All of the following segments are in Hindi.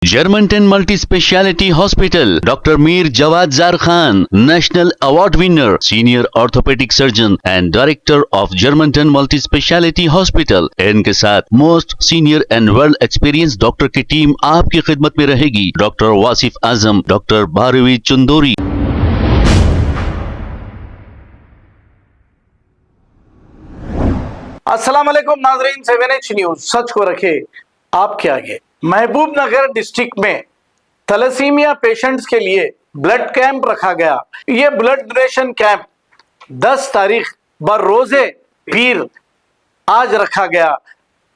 Germantown Multi-Speciality Hospital, Dr. Mir Jawad Zar Khan, National Award winner, Senior Orthopedic Surgeon and Director of Germantown Multi-Speciality Hospital। इनके साथ most senior and well experience doctor की टीम आपकी खिदमत में रहेगी। Doctor Wasif Azam, doctor Bharvi Chandori. अस्सलाम वालेकुम नाज़रीन, 7H न्यूज सच को रखे आपके आगे। महबूब नगर डिस्ट्रिक्ट में थैलेसीमिया पेशेंट्स के लिए ब्लड कैंप रखा गया। ये ब्लड डोनेशन कैंप 10 तारीख बरोज़े पीर आज रखा गया।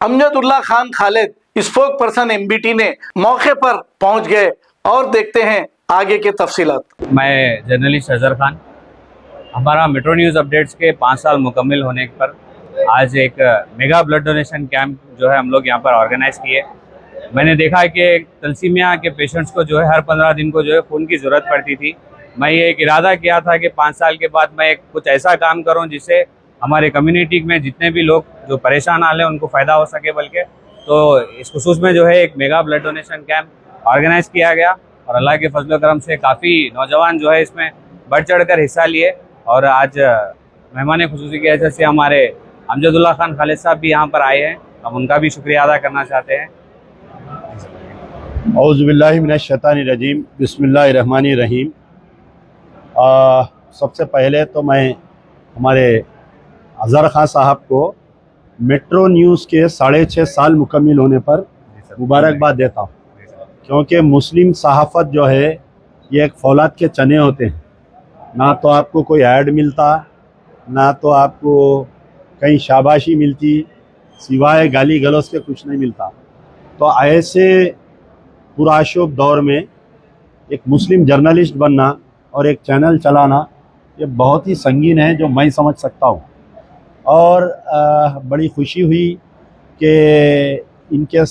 Amjadullah Khan Khalid, spoke person MBT ने मौके पर पहुंच गए और देखते हैं आगे के तफसीलात। मैं जर्नलिस्ट अजहर खान। हमारा मेट्रो न्यूज़ अपडेट्स के 5 साल मुकम्मिल होने पर आज एक मेगा ब्लड डोनेशन कैंप जो है हम लोग यहाँ पर ऑर्गेनाइज किए। मैंने देखा है कि थैलेसीमिया के पेशेंट्स को जो है हर 15 दिन को जो है खून की ज़रूरत पड़ती थी। मैं ये एक इरादा किया था कि 5 साल के बाद मैं कुछ ऐसा काम करूं जिससे हमारे कम्युनिटी में जितने भी लोग जो परेशान हाल हैं उनको फ़ायदा हो सके। बल्कि तो इस खुसूस में जो है एक mega blood donation camp organise किया गया और अल्लाह के फजल करम से काफ़ी नौजवान जो है इसमें बढ़ चढ़ कर हिस्सा लिए। और आज मेहमान खुसूसी की वजह से हमारे अमजदुल्ला खान खालिद साहब भी यहाँ पर आए हैं, हम उनका भी शुक्रिया अदा करना चाहते हैं। औज़ुबिल्लाहि मिनश्शैतानिर्रजीम, बिस्मिल्लाहिर्रहमानिर्रहीम। सबसे पहले तो मैं हमारे अज़हर खान साहब को मेट्रो न्यूज़ के 6.5 साल मुकम्मिल होने पर मुबारकबाद देता हूँ, क्योंकि मुस्लिम सहाफ़त जो है ये एक फौलाद के चने होते हैं। ना तो आपको कोई ऐड मिलता, ना तो आपको कहीं शाबाशी मिलती, सिवाय गाली गलौज के कुछ नहीं मिलता। तो ऐसे पुराशोभ दौर में एक मुस्लिम जर्नलिस्ट बनना और एक चैनल चलाना ये बहुत ही संगीन है, जो मैं समझ सकता हूँ। और बड़ी खुशी हुई कि इनके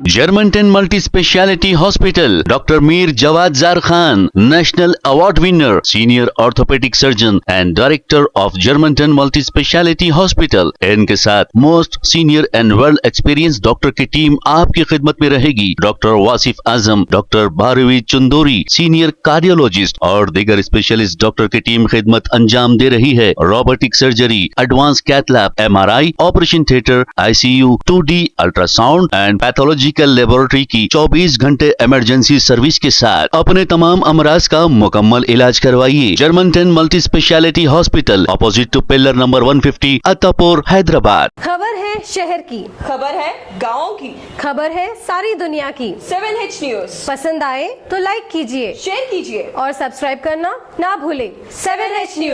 Germantown Multi-Speciality Hospital, Dr. Mir Jawad Zar Khan, National Award winner, Senior Orthopedic Surgeon and Director of Germantown Multi-Speciality Hospital। इनके साथ most senior and well experience doctor की टीम आपकी खिदमत में रहेगी। Doctor Wasif Azam, doctor Bharvi Chandori, senior cardiologist और दीगर स्पेशलिस्ट डॉक्टर की टीम खिदमत अंजाम दे रही है। Robotic surgery, advance cath lab, MRI, operation theatre, ICU, 2D ultrasound and pathological laboratory की 24 घंटे इमरजेंसी सर्विस के साथ अपने तमाम अमराज का मुकम्मल इलाज करवाइए। Germanten multi speciality hospital, opposite to pillar number 150, Attapur, Hyderabad. खबर है शहर की, खबर है गाँव की, खबर है सारी दुनिया की। 7H न्यूज पसंद आए तो लाइक कीजिए, शेयर कीजिए और सब्सक्राइब करना ना भूलें। 7H news.